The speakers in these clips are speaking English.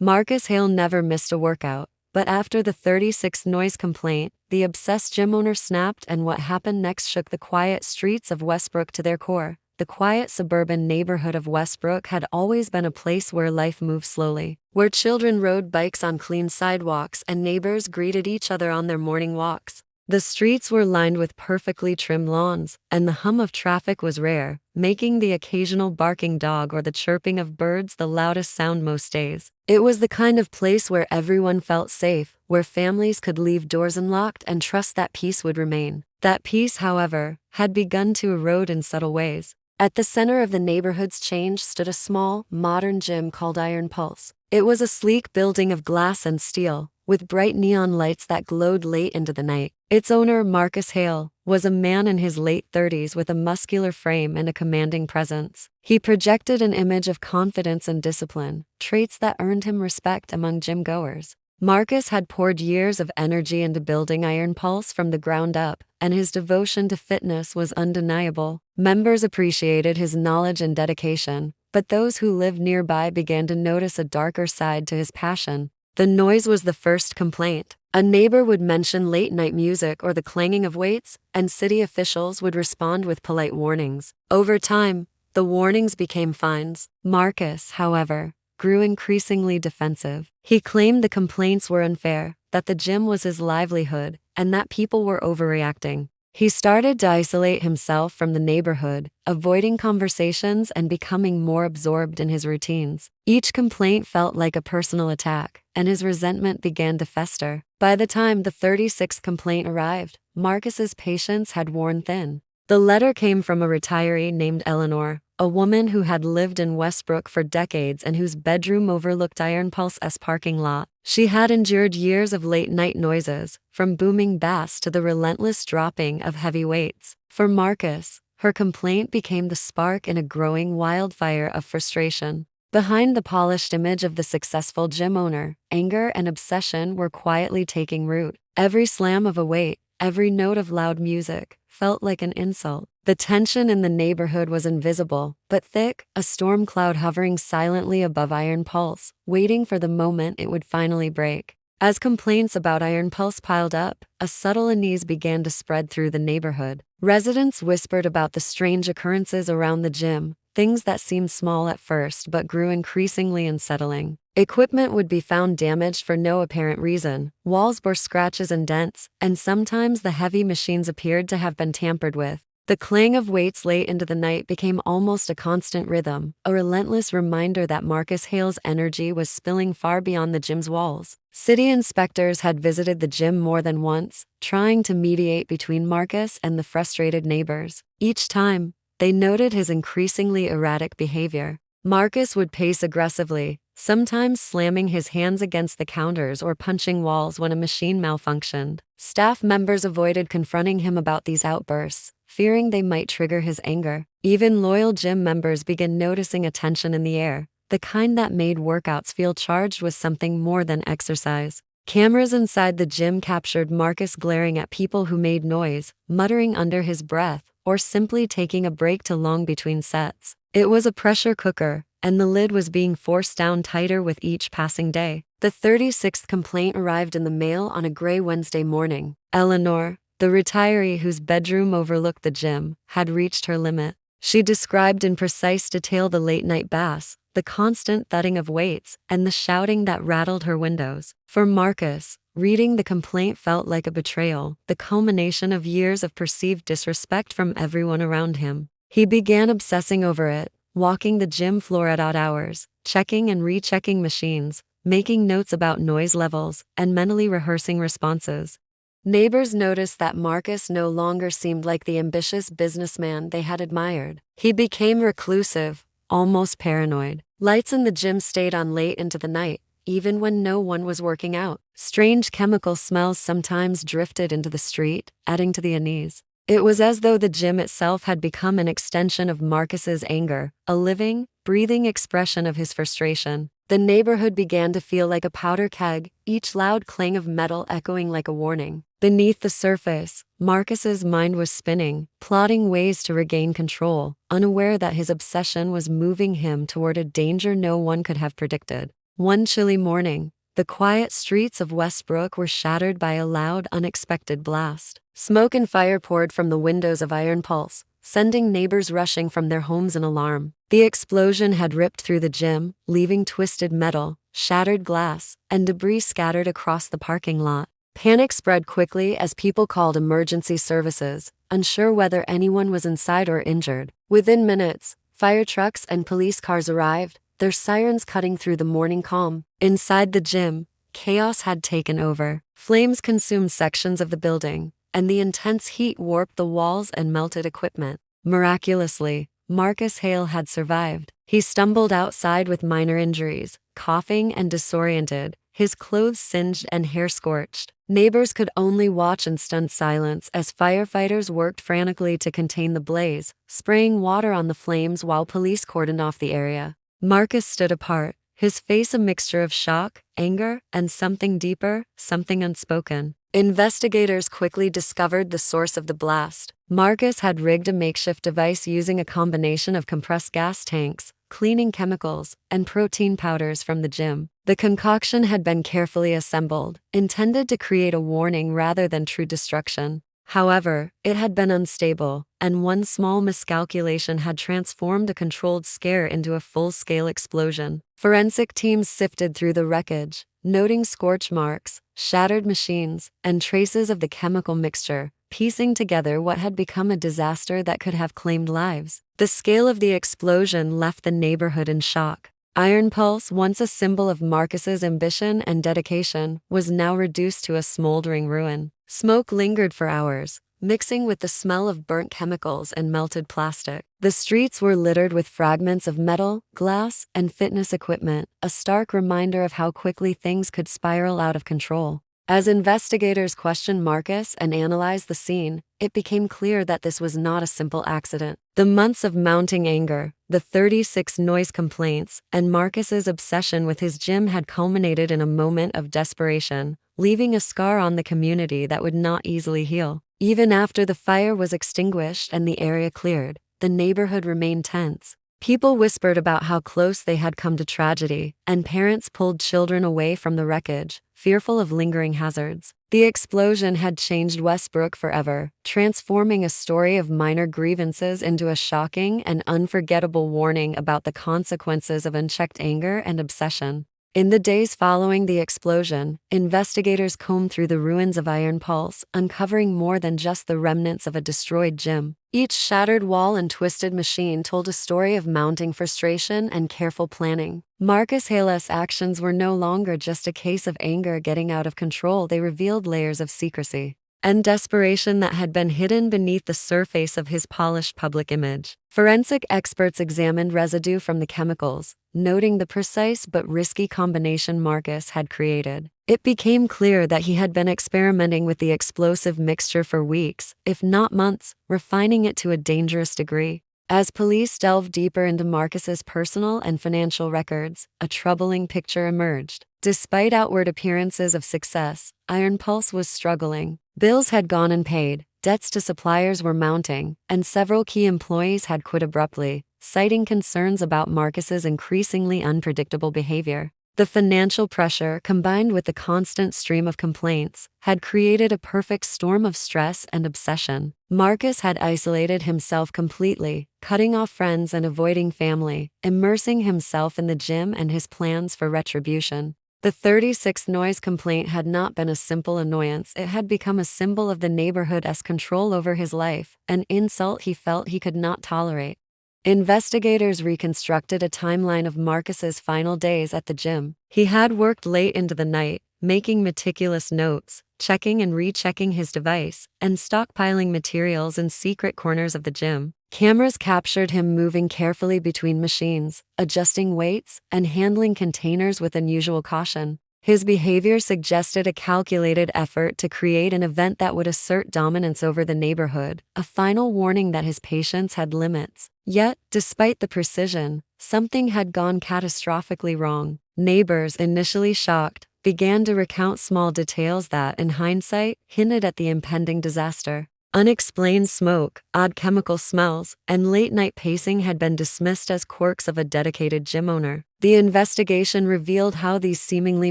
Marcus Hale never missed a workout, but after the 36th noise complaint, the obsessed gym owner snapped, and what happened next shook the quiet streets of Westbrook to their core. The quiet suburban neighborhood of Westbrook had always been a place where life moved slowly, where children rode bikes on clean sidewalks and neighbors greeted each other on their morning walks. The streets were lined with perfectly trimmed lawns, and the hum of traffic was rare, making the occasional barking dog or the chirping of birds the loudest sound most days. It was the kind of place where everyone felt safe, where families could leave doors unlocked and trust that peace would remain. That peace, however, had begun to erode in subtle ways. At the center of the neighborhood's change stood a small, modern gym called Iron Pulse. It was a sleek building of glass and steel, with bright neon lights that glowed late into the night. Its owner, Marcus Hale, was a man in his late 30s with a muscular frame and a commanding presence. He projected an image of confidence and discipline, traits that earned him respect among gym goers. Marcus had poured years of energy into building Iron Pulse from the ground up, and his devotion to fitness was undeniable. Members appreciated his knowledge and dedication, but those who lived nearby began to notice a darker side to his passion. The noise was the first complaint. A neighbor would mention late-night music or the clanging of weights, and city officials would respond with polite warnings. Over time, the warnings became fines. Marcus, however, grew increasingly defensive. He claimed the complaints were unfair, that the gym was his livelihood, and that people were overreacting. He started to isolate himself from the neighborhood, avoiding conversations and becoming more absorbed in his routines. Each complaint felt like a personal attack, and his resentment began to fester. By the time the 36th complaint arrived, Marcus's patience had worn thin. The letter came from a retiree named Eleanor, a woman who had lived in Westbrook for decades and whose bedroom overlooked Iron Pulse's parking lot. She had endured years of late-night noises, from booming bass to the relentless dropping of heavy weights. For Marcus, her complaint became the spark in a growing wildfire of frustration. Behind the polished image of the successful gym owner, anger and obsession were quietly taking root. Every slam of a weight, every note of loud music, felt like an insult. The tension in the neighborhood was invisible, but thick, a storm cloud hovering silently above Iron Pulse, waiting for the moment it would finally break. As complaints about Iron Pulse piled up, a subtle unease began to spread through the neighborhood. Residents whispered about the strange occurrences around the gym, things that seemed small at first but grew increasingly unsettling. Equipment would be found damaged for no apparent reason, walls bore scratches and dents, and sometimes the heavy machines appeared to have been tampered with. The clang of weights late into the night became almost a constant rhythm, a relentless reminder that Marcus Hale's energy was spilling far beyond the gym's walls. City inspectors had visited the gym more than once, trying to mediate between Marcus and the frustrated neighbors. Each time, they noted his increasingly erratic behavior. Marcus would pace aggressively, sometimes slamming his hands against the counters or punching walls when a machine malfunctioned. Staff members avoided confronting him about these outbursts, fearing they might trigger his anger. Even loyal gym members began noticing a tension in the air, the kind that made workouts feel charged with something more than exercise. Cameras inside the gym captured Marcus glaring at people who made noise, muttering under his breath, or simply taking a break too long between sets. It was a pressure cooker, and the lid was being forced down tighter with each passing day. The 36th complaint arrived in the mail on a gray Wednesday morning. Eleanor, the retiree whose bedroom overlooked the gym, had reached her limit. She described in precise detail the late-night bass, the constant thudding of weights, and the shouting that rattled her windows. For Marcus, reading the complaint felt like a betrayal, the culmination of years of perceived disrespect from everyone around him. He began obsessing over it, walking the gym floor at odd hours, checking and rechecking machines, making notes about noise levels, and mentally rehearsing responses. Neighbors noticed that Marcus no longer seemed like the ambitious businessman they had admired. He became reclusive, almost paranoid. Lights in the gym stayed on late into the night, even when no one was working out. Strange chemical smells sometimes drifted into the street, adding to the unease. It was as though the gym itself had become an extension of Marcus's anger, a living, breathing expression of his frustration. The neighborhood began to feel like a powder keg, each loud clang of metal echoing like a warning. Beneath the surface, Marcus's mind was spinning, plotting ways to regain control, unaware that his obsession was moving him toward a danger no one could have predicted. One chilly morning, the quiet streets of Westbrook were shattered by a loud, unexpected blast. Smoke and fire poured from the windows of Iron Pulse, sending neighbors rushing from their homes in alarm. The explosion had ripped through the gym, leaving twisted metal, shattered glass, and debris scattered across the parking lot. Panic spread quickly as people called emergency services, unsure whether anyone was inside or injured. Within minutes, fire trucks and police cars arrived, their sirens cutting through the morning calm. Inside the gym, chaos had taken over. Flames consumed sections of the building, and the intense heat warped the walls and melted equipment. Miraculously, Marcus Hale had survived. He stumbled outside with minor injuries, coughing and disoriented, his clothes singed and hair scorched. Neighbors could only watch in stunned silence as firefighters worked frantically to contain the blaze, spraying water on the flames while police cordoned off the area. Marcus stood apart, his face a mixture of shock, anger, and something deeper, something unspoken. Investigators quickly discovered the source of the blast. Marcus had rigged a makeshift device using a combination of compressed gas tanks, cleaning chemicals, and protein powders from the gym. The concoction had been carefully assembled, intended to create a warning rather than true destruction. However, it had been unstable, and one small miscalculation had transformed a controlled scare into a full-scale explosion. Forensic teams sifted through the wreckage, noting scorch marks, shattered machines, and traces of the chemical mixture, piecing together what had become a disaster that could have claimed lives. The scale of the explosion left the neighborhood in shock. Iron Pulse, once a symbol of Marcus's ambition and dedication, was now reduced to a smoldering ruin. Smoke lingered for hours, mixing with the smell of burnt chemicals and melted plastic. The streets were littered with fragments of metal, glass, and fitness equipment, a stark reminder of how quickly things could spiral out of control. As investigators questioned Marcus and analyzed the scene, it became clear that this was not a simple accident. The months of mounting anger, the 36 noise complaints, and Marcus's obsession with his gym had culminated in a moment of desperation, leaving a scar on the community that would not easily heal. Even after the fire was extinguished and the area cleared, the neighborhood remained tense. People whispered about how close they had come to tragedy, and parents pulled children away from the wreckage, fearful of lingering hazards. The explosion had changed Westbrook forever, transforming a story of minor grievances into a shocking and unforgettable warning about the consequences of unchecked anger and obsession. In the days following the explosion, investigators combed through the ruins of Iron Pulse, uncovering more than just the remnants of a destroyed gym. Each shattered wall and twisted machine told a story of mounting frustration and careful planning. Marcus Hale's actions were no longer just a case of anger getting out of control, they revealed layers of secrecy and desperation that had been hidden beneath the surface of his polished public image. Forensic experts examined residue from the chemicals, noting the precise but risky combination Marcus had created. It became clear that he had been experimenting with the explosive mixture for weeks, if not months, refining it to a dangerous degree. As police delved deeper into Marcus's personal and financial records, a troubling picture emerged. Despite outward appearances of success, Iron Pulse was struggling. Bills had gone unpaid, debts to suppliers were mounting, and several key employees had quit abruptly, citing concerns about Marcus's increasingly unpredictable behavior. The financial pressure, combined with the constant stream of complaints, had created a perfect storm of stress and obsession. Marcus had isolated himself completely, cutting off friends and avoiding family, immersing himself in the gym and his plans for retribution. The 36th noise complaint had not been a simple annoyance, it had become a symbol of the neighborhood's control over his life, an insult he felt he could not tolerate. Investigators reconstructed a timeline of Marcus's final days at the gym. He had worked late into the night, making meticulous notes, checking and rechecking his device, and stockpiling materials in secret corners of the gym. Cameras captured him moving carefully between machines, adjusting weights, and handling containers with unusual caution. His behavior suggested a calculated effort to create an event that would assert dominance over the neighborhood, a final warning that his patience had limits. Yet, despite the precision, something had gone catastrophically wrong. Neighbors, initially shocked, began to recount small details that, in hindsight, hinted at the impending disaster. Unexplained smoke, odd chemical smells, and late-night pacing had been dismissed as quirks of a dedicated gym owner. The investigation revealed how these seemingly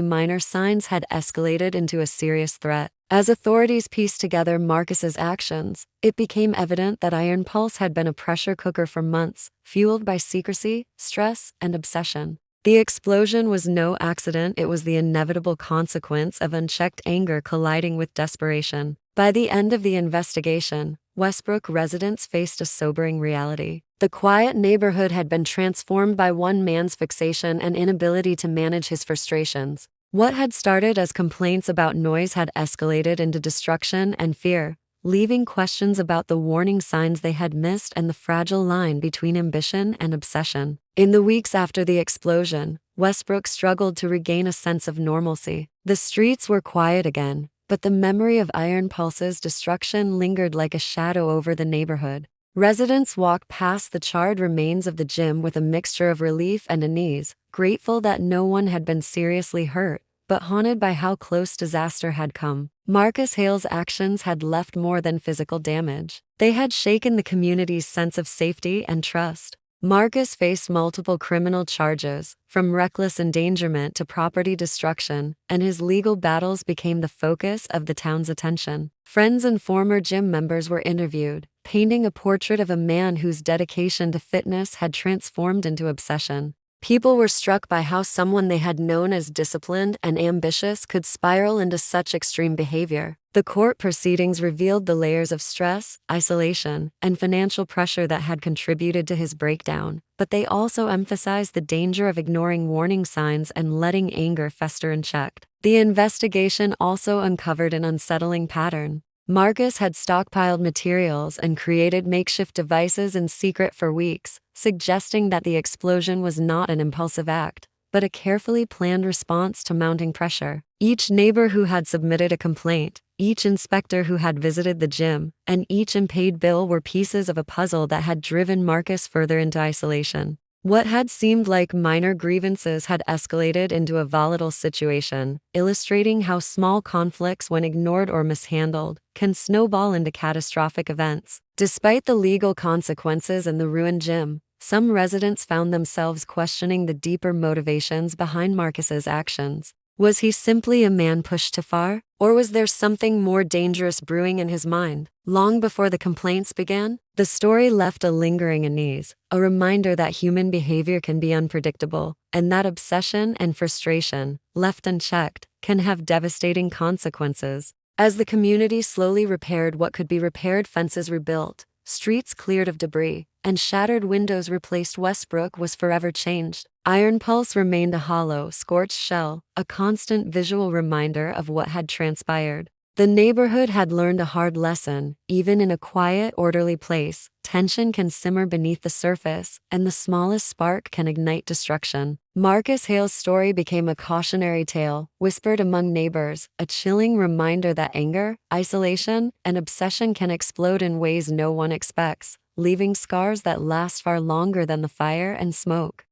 minor signs had escalated into a serious threat. As authorities pieced together Marcus's actions, it became evident that Iron Pulse had been a pressure cooker for months, fueled by secrecy, stress, and obsession. The explosion was no accident, it was the inevitable consequence of unchecked anger colliding with desperation. By the end of the investigation, Westbrook residents faced a sobering reality. The quiet neighborhood had been transformed by one man's fixation and inability to manage his frustrations. What had started as complaints about noise had escalated into destruction and fear, leaving questions about the warning signs they had missed and the fragile line between ambition and obsession. In the weeks after the explosion, Westbrook struggled to regain a sense of normalcy. The streets were quiet again, but the memory of Iron Pulse's destruction lingered like a shadow over the neighborhood. Residents walked past the charred remains of the gym with a mixture of relief and unease, grateful that no one had been seriously hurt, but haunted by how close disaster had come. Marcus Hale's actions had left more than physical damage. They had shaken the community's sense of safety and trust. Marcus faced multiple criminal charges, from reckless endangerment to property destruction, and his legal battles became the focus of the town's attention. Friends and former gym members were interviewed, painting a portrait of a man whose dedication to fitness had transformed into obsession. People were struck by how someone they had known as disciplined and ambitious could spiral into such extreme behavior. The court proceedings revealed the layers of stress, isolation, and financial pressure that had contributed to his breakdown, but they also emphasized the danger of ignoring warning signs and letting anger fester unchecked. The investigation also uncovered an unsettling pattern. Marcus had stockpiled materials and created makeshift devices in secret for weeks, suggesting that the explosion was not an impulsive act, but a carefully planned response to mounting pressure. Each neighbor who had submitted a complaint, each inspector who had visited the gym, and each unpaid bill were pieces of a puzzle that had driven Marcus further into isolation. What had seemed like minor grievances had escalated into a volatile situation, illustrating how small conflicts, when ignored or mishandled, can snowball into catastrophic events. Despite the legal consequences and the ruined gym, some residents found themselves questioning the deeper motivations behind Marcus's actions. Was he simply a man pushed too far, or was there something more dangerous brewing in his mind? Long before the complaints began, the story left a lingering unease, a reminder that human behavior can be unpredictable, and that obsession and frustration, left unchecked, can have devastating consequences. As the community slowly repaired what could be repaired, fences rebuilt, streets cleared of debris, and shattered windows replaced, Westbrook was forever changed. Iron Pulse remained a hollow, scorched shell, a constant visual reminder of what had transpired. The neighborhood had learned a hard lesson. Even in a quiet, orderly place, tension can simmer beneath the surface, and the smallest spark can ignite destruction. Marcus Hale's story became a cautionary tale, whispered among neighbors, a chilling reminder that anger, isolation, and obsession can explode in ways no one expects, leaving scars that last far longer than the fire and smoke.